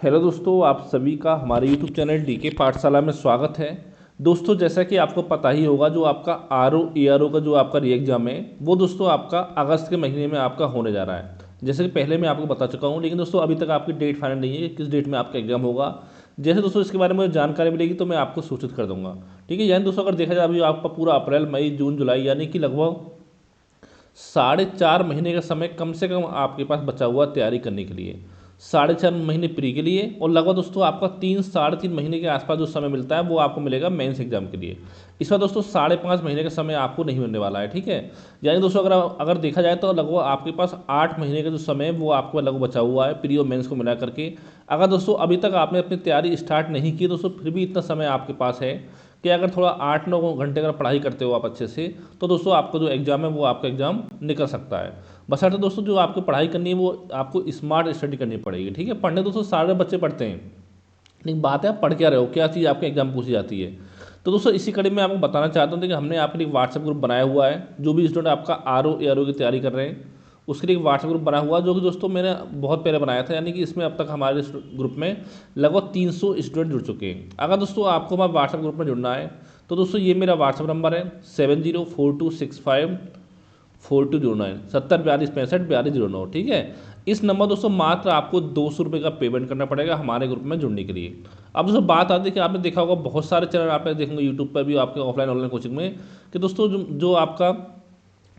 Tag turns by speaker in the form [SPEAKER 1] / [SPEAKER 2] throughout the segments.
[SPEAKER 1] Hello दोस्तों, आप सभी का हमारे यूट्यूब चैनल डीके पाठशाला में स्वागत है। दोस्तों, जैसा कि आपको पता ही होगा, जो आपका आर ओ ए आर ओ का जो आपका री एग्ज़ाम है वो दोस्तों आपका अगस्त के महीने में आपका होने जा रहा है। जैसे कि पहले मैं आपको बता चुका हूँ, लेकिन दोस्तों अभी तक आपकी डेट फाइनल नहीं है कि किस डेट में आपका एग्जाम होगा। जैसे दोस्तों इसके बारे में जानकारी मिलेगी तो मैं आपको सूचित कर दूंगा। ठीक है, यानी दोस्तों अगर देखा जाए अभी आपका पूरा अप्रैल मई जून जुलाई यानी कि लगभग 4.5 महीने का समय कम से कम आपके पास बचा हुआ तैयारी करने के लिए। 4.5 महीने प्री के लिए और लगभग दोस्तों आपका 3 साढ़े 3 महीने के आसपास जो समय मिलता है वो आपको मिलेगा मेंस एग्जाम के लिए। इस बार दोस्तों 5.5 महीने का समय आपको नहीं मिलने वाला है। ठीक है, यानी दोस्तों अगर देखा जाए तो लगभग आपके पास 8 महीने का जो समय है वो आपको लगभग बचा हुआ है प्री और मेंस को मिला करके। अगर दोस्तों अभी तक आपने अपनी तैयारी स्टार्ट नहीं की दोस्तों, फिर भी इतना समय आपके पास है कि अगर थोड़ा 8-9 घंटे अगर पढ़ाई करते हो आप अच्छे से, तो दोस्तों आपका जो एग्ज़ाम है वो आपका एग्ज़ाम निकल सकता है। बशर्ते दोस्तों जो आपको पढ़ाई करनी है वो आपको स्मार्ट स्टडी करनी पड़ेगी। ठीक है, पढ़ने दोस्तों सारे बच्चे पढ़ते हैं, लेकिन बात है आप पढ़ क्या रहे हो, क्या चीज़ आपके एग्जाम पूछी जाती है। तो दोस्तों इसी कड़ी में आपको बताना चाहता हूँ कि हमने आपके लिए व्हाट्सएप ग्रुप बनाया हुआ है। जो भी स्टूडेंट आपका आर ओ ए आर ओ की तैयारी कर रहे हैं उसके लिए एक व्हाट्सएप ग्रुप बना हुआ है, जो कि दोस्तों मैंने बहुत पहले बनाया था। यानी कि इसमें अब तक हमारे ग्रुप में लगभग 300 स्टूडेंट जुड़ चुके हैं। अगर दोस्तों आपको हमारे व्हाट्सएप ग्रुप में जुड़ना है तो दोस्तों ये मेरा व्हाट्सएप नंबर है 7042654209 7042654209। ठीक है, इस नंबर दोस्तों मात्र आपको 200 रुपये का पेमेंट करना पड़ेगा हमारे ग्रुप में जुड़ने के लिए। अब दोस्तों बात आती है कि आपने देखा होगा बहुत सारे चैनल आपने देखेंगे यूट्यूब पर भी आपके ऑफलाइन ऑनलाइन कोचिंग में कि दोस्तों जो आपका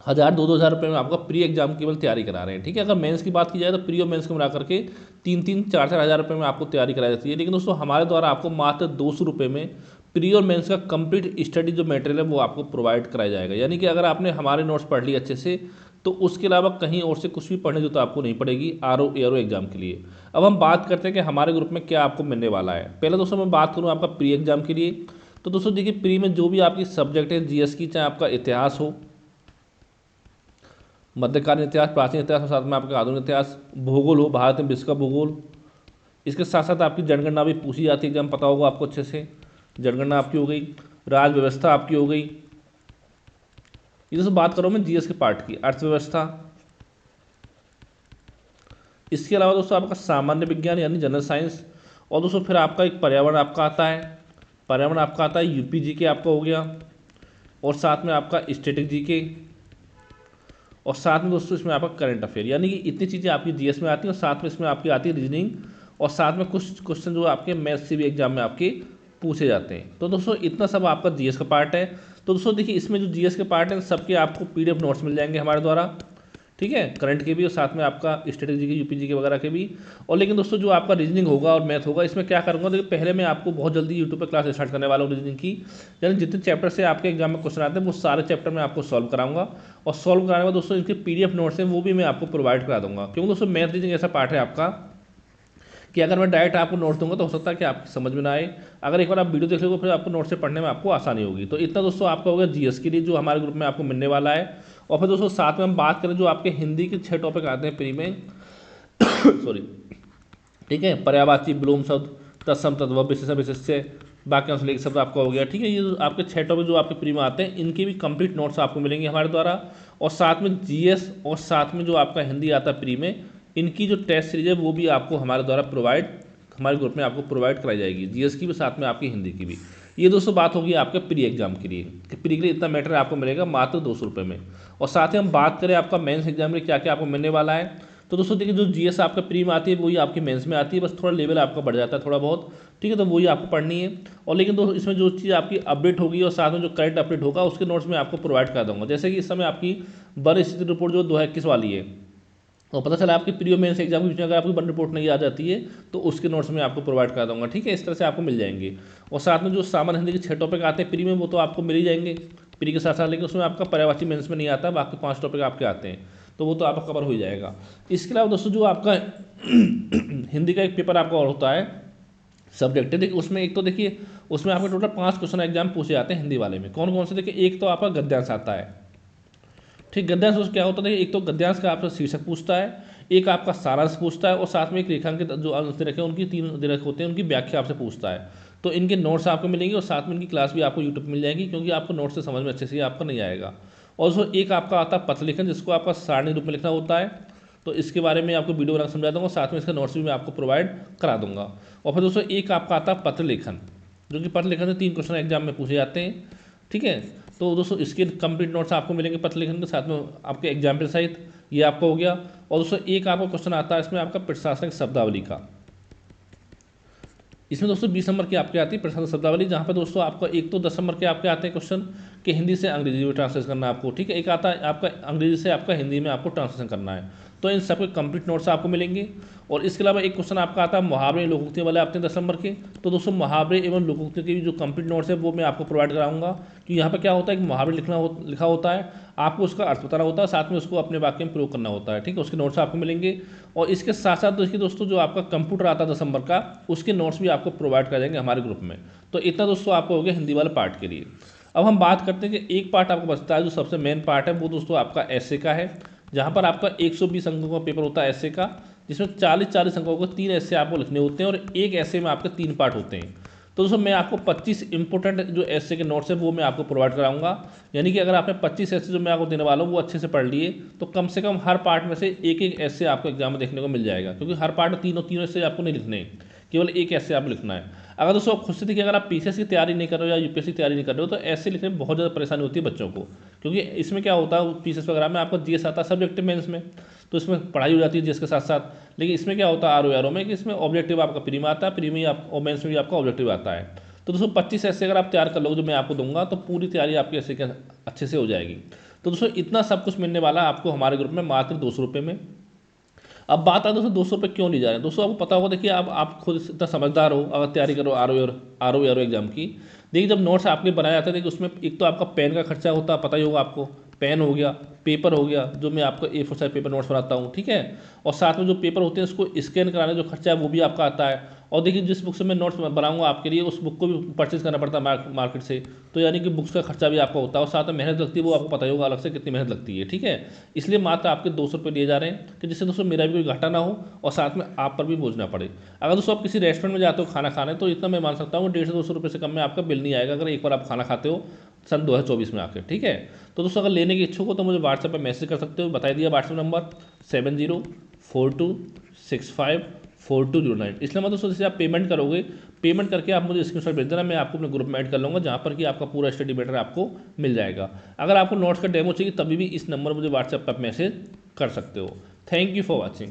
[SPEAKER 1] 1,000 2,000 रुपये में आपका प्री एग्जाम केवल तैयारी करा रहे हैं। ठीक है, अगर मेंस की बात की जाए तो प्री और मेंस को मिला करके 3-3 4-4 हज़ार रुपये में आपको तैयारी कराई जाती है। लेकिन दोस्तों हमारे द्वारा आपको मात्र 200 रुपये में प्री और मेंस का कंप्लीट स्टडी जो मटेरियल है वो आपको प्रोवाइड कराया जाएगा। यानी कि अगर आपने हमारे नोट्स पढ़ लिए अच्छे से तो उसके अलावा कहीं और से कुछ भी पढ़ने जो तो आपको नहीं पड़ेगी R O A R O exam के लिए। अब हम बात करते हैं कि हमारे ग्रुप में क्या आपको मिलने वाला है। पहले दोस्तों मैं बात करूँ आपका प्री एग्जाम के लिए, तो दोस्तों देखिए प्री में जो भी आपकी सब्जेक्ट है जीएस की, चाहे आपका इतिहास हो, मध्यकालीन इतिहास, प्राचीन इतिहास और साथ में आपका आधुनिक इतिहास, भूगोल हो, भारत में विश्व का भूगोल, इसके साथ साथ आपकी जनगणना भी पूछी जाती है, एग्जाम पता होगा आपको अच्छे से। जनगणना आपकी हो गई, राज व्यवस्था आपकी हो गई। ये दोस्तों बात करो मैं जीएस के पार्ट की, अर्थव्यवस्था। इसके अलावा दोस्तों आपका सामान्य विज्ञान यानी जनरल साइंस, और दोस्तों फिर आपका एक पर्यावरण आपका आता है। पर्यावरण आपका आता है यूपी जी के आपका हो गया, और साथ में आपका स्टैटिक जी के, और साथ में दोस्तों इसमें आपका करंट अफेयर। यानी कि इतनी चीज़ें आपकी जीएस में आती हैं और साथ में इसमें आपकी आती है रीजनिंग, और साथ में कुछ क्वेश्चन जो आपके मैथ्स से भी एग्जाम में आपके पूछे जाते हैं। तो दोस्तों इतना सब आपका जीएस का पार्ट है। तो दोस्तों देखिए इसमें जो जीएस के पार्ट हैं सबके आपको पीडीएफ नोट्स मिल जाएंगे हमारे द्वारा। ठीक है, करंट के भी और साथ में आपका स्ट्रेटेजी के यूपी जी के वगैरह के भी। और लेकिन दोस्तों जो आपका रीजनिंग होगा और मैथ होगा, इसमें क्या करूँगा देखिए, पहले मैं आपको बहुत जल्दी यूट्यूब पर क्लास स्टार्ट करने वाला हूँ रीजनिंग की। यानी जितने चैप्टर से आपके एग्जाम में क्वेश्चन आते हैं वो सारे चैप्टर मैं आपको सॉल्व कराऊंगा, और सॉल्व कराने के बाद दोस्तों इनके पीडीएफ नोट्स हैं वो भी मैं आपको प्रोवाइड करा दूंगा। क्योंकि दोस्तों मैथ रीजनिंग ऐसा पार्ट है आपका कि अगर मैं डायरेक्ट आपको नोट दूंगा तो हो सकता है कि आपकी समझ में ना आए। अगर एक बार आप वीडियो देख लोगे फिर आपको नोट से पढ़ने में आपको आसानी होगी। तो इतना दोस्तों आपका होगा जीएस के लिए जो हमारे ग्रुप में आपको मिलने वाला है। और फिर दोस्तों साथ में हम बात करें जो आपके हिंदी के 6 टॉपिक आते हैं प्री में सॉरी, ठीक है, पर्यायवाची, ब्लूम शब्द, तत्सम, तद्भव, विशेषण, विशेष्य, वाक्यांश, लेख शब्द आपका हो गया। ठीक है, ये जो आपके 6 टॉपिक जो आपके प्री में आते हैं इनके भी कंप्लीट नोट्स आपको मिलेंगे हमारे द्वारा। और साथ में जीएस और साथ में जो आपका हिंदी आता है प्री में, इनकी जो टेस्ट सीरीज है वो भी आपको हमारे द्वारा हमारे ग्रुप में आपको प्रोवाइड कराई जाएगी, जीएस की भी साथ में आपकी हिंदी की भी। ये दोस्तों बात होगी आपके प्री एग्जाम के लिए कि प्री के लिए इतना मैटर आपको मिलेगा मात्र 200 रुपये में। और साथ ही हम बात करें आपका मेंस एग्जाम में क्या क्या आपको मिलने वाला है, तो दोस्तों देखिए जो जीएस आपका प्री में आती है वही आपकी मेंस में आती है, बस थोड़ा लेवल आपका बढ़ जाता है थोड़ा बहुत। ठीक है, तो वही आपको पढ़नी है। और लेकिन दोस्तों इसमें जो चीज़ आपकी अपडेट होगी और साथ में जो करंट अपडेट होगा उसके नोट्स में आपको प्रोवाइड कर दूंगा। जैसे कि इस समय आपकी वन स्थिति रिपोर्ट जो 2021 वाली है, और पता चला आपकी प्री और मेंस एग्जाम के बीच में अगर आपकी वन रिपोर्ट नहीं आ जाती है तो उसके नोट्स में आपको प्रोवाइड करा दूंगा। ठीक है, इस तरह से आपको मिल जाएंगे। और साथ में जो सामान्य हिंदी के 6 टॉपिक आते हैं प्री में वो तो आपको मिल ही जाएंगे प्री के साथ साथ, लेकिन उसमें आपका पर्यायवाची मेंस में नहीं आता, बाकी 5 टॉपिक आपके आते हैं तो वो तो आपका कवर हो ही जाएगा। इसके अलावा दोस्तों जो आपका हिंदी का एक पेपर आपका और होता है सब्जेक्ट है, देखिए उसमें एक तो देखिए उसमें आपके टोटल 5 क्वेश्चन एग्जाम पूछे जाते हैं हिंदी वाले में। कौन कौन से, देखिए एक तो आपका गद्यांश आता है। ठीक, गद्यांश क्या होता है, एक तो गद्यांश का आपका शीर्षक पूछता है, एक आपका सारांश पूछता है, और साथ में एक रेखांकित जो अंतरेख है उनकी 3 दिनक होते हैं उनकी व्याख्या आपसे पूछता है। तो इनके नोट्स आपको मिलेंगे और साथ में इनकी क्लास भी आपको यूट्यूब मिल जाएगी, क्योंकि आपको नोट्स से समझ में अच्छे से आपका नहीं आएगा। और जो एक आपका आता है पत्र लेखन, जिसको आपका सारणी रूप में लिखना होता है। तो इसके बारे में आपको वीडियो बना समझा दूंगा, साथ में इसका नोट्स भी मैं आपको प्रोवाइड करा दूंगा। और फिर दोस्तों एक आपका आता है पत्र लेखन, जो कि पत्र लेखन से 3 क्वेश्चन एग्जाम में पूछे जाते हैं, ठीक है। तो दोस्तों इसके कंप्लीट नोट्स आपको मिलेंगे पत्र लेखन के साथ में आपके एग्जाम्पल सहित, ये आपका हो गया। और दोस्तों एक आपका क्वेश्चन आता है इसमें आपका प्रशासनिक शब्दावली का, इसमें दोस्तों 20 नंबर की आपके आती है प्रशासनिक शब्दावली, जहाँ पर दोस्तों आपका एक तो 10 नंबर के आपके आते हैं क्वेश्चन कि हिंदी से अंग्रेजी में ट्रांसलेशन करना आपको, ठीक है। एक आता है आपका अंग्रेजी से आपका हिंदी में आपको ट्रांसलेशन करना है। तो इन सबके कंप्लीट नोट्स आपको मिलेंगे। और इसके अलावा एक क्वेश्चन आपका आता है मुहावरे एवं लोकोक्तियाँ वाले आते हैं 10 नंबर के। तो दोस्तों मुहावरे एवं लोकोक्तियों के जो कंप्लीट नोट्स है वो मैं आपको प्रोवाइड कराऊंगा, कि यहाँ पर क्या होता है कि मुहावरे लिखा होता है, आपको उसका अर्थ बताना होता है, साथ में उसको अपने वाक्य में प्रयोग करना होता है, ठीक है। उसके नोट्स आपको मिलेंगे। और इसके साथ साथ देखिए दोस्तों जो आपका कंप्यूटर आता है 10 नंबर का, उसके नोट्स भी आपको प्रोवाइड कर जाएंगे हमारे ग्रुप में। तो इतना दोस्तों आपको हो गया हिंदी वाले पार्ट के लिए। अब हम बात करते हैं कि एक पार्ट आपको बचता है, जो सबसे मेन पार्ट है, वो दोस्तों आपका ऐसे का है, जहाँ पर आपका 120 अंकों का पेपर होता है ऐसे का, जिसमें 40 अंकों को 3 ऐसे आपको लिखने होते हैं, और एक ऐसे में आपके 3 पार्ट होते हैं। तो दोस्तों मैं आपको 25 इंपॉर्टेंट जो ऐसे के नोट्स है वो मैं आपको प्रोवाइड कराऊंगा। यानी कि अगर आपने 25 ऐसे जो मैं आपको देने वाला हूँ वो अच्छे से पढ़ लिए, तो कम से कम हर पार्ट में से एक एक ऐसे आपको एग्जाम में देखने को मिल जाएगा, क्योंकि हर पार्ट में तीनों ऐसे आपको नहीं लिखने हैं, केवल एक ऐसे आपको लिखना है। अगर दोस्तों खुद से देखिए, अगर आप पीसीएस की तैयारी नहीं कर रहे हो या यूपीएससी की तैयारी नहीं कर रहे हो, तो ऐसे लिखने में बहुत ज़्यादा परेशानी होती है बच्चों को, क्योंकि इसमें क्या होता है पीसीएस वगैरह में आपको जीएस आता है सब्जेक्टिव मेंस में, तो इसमें पढ़ाई हो जाती है जीएस के साथ साथ। लेकिन इसमें क्या होता है आरओ में कि इसमें ऑब्जेक्टिव आपका प्री में आता है, प्री में और मेंस में भी आपका ऑब्जेक्टिव आता है। तो दोस्तों 25 ऐसे अगर आप तैयार कर लोगे जो मैं आपको दूंगा, तो पूरी तैयारी आपकी ऐसे के अच्छे से हो जाएगी। तो दोस्तों इतना सब कुछ मिलने वाला है आपको हमारे ग्रुप में मात्र 200 रुपये में। अब बात है दोस्तों 200 रुपये क्यों नहीं जा रहे हैं। दोस्तों आपको पता होगा, देखिए आप खुद इतना समझदार हो, अगर तैयारी करो आर ओ एग्जाम की, देखिए जब नोट्स आपके बनाए जाते हैं, देखिए उसमें एक तो आपका पेन का खर्चा होता है, पता ही होगा आपको, पेन हो गया, पेपर हो गया, जो मैं आपको A4 साइज पेपर नोट्स बनाता हूँ, ठीक है। और साथ में जो पेपर होते हैं उसको स्कैन कराने जो खर्चा है वो भी आपका आता है। और देखिए जिस बुक से मैं नोट्स बनाऊंगा आपके लिए, उस बुक को भी परचेज करना पड़ता है मार्केट से, तो यानी कि बुक्स का खर्चा भी आपका होता है, और साथ में मेहनत लगती है, वो आपको पता ही होगा अलग से कितनी मेहनत लगती है, ठीक है। इसलिए मात्र आपके 200 रुपये दिए जा रहे हैं, कि जिससे दोस्तों मेरा भी कोई घाटा ना हो और साथ में आप पर भी बोझ ना पड़े। अगर दोस्तों आप किसी रेस्टोरेंट में जाते हो खाना खाने, तो इतना मैं मान सकता हूँ 150 से 200 रुपये से कम में आपका बिल नहीं आएगा, अगर एक बार आप खाना खाते हो सन 2024 में आके, ठीक है। तो दोस्तों अगर लेने के इच्छुक हो तो मुझे व्हाट्सएप पर मैसेज कर सकते हो, बता दिया व्हाट्सएप नंबर 7042654209। इसलिए दोस्तों जैसे आप पेमेंट करोगे, पेमेंट करके आप मुझे स्क्रीनशॉट भेज देना, मैं आपको अपने ग्रुप में ऐड कर लूँगा, जहाँ पर कि आपका पूरा स्टडी मटेरियल आपको मिल जाएगा। अगर आपको नोट्स का डेमो चाहिए तभी भी इस नंबर पर मुझे व्हाट्सएप पर मैसेज कर सकते हो। Thank you for watching.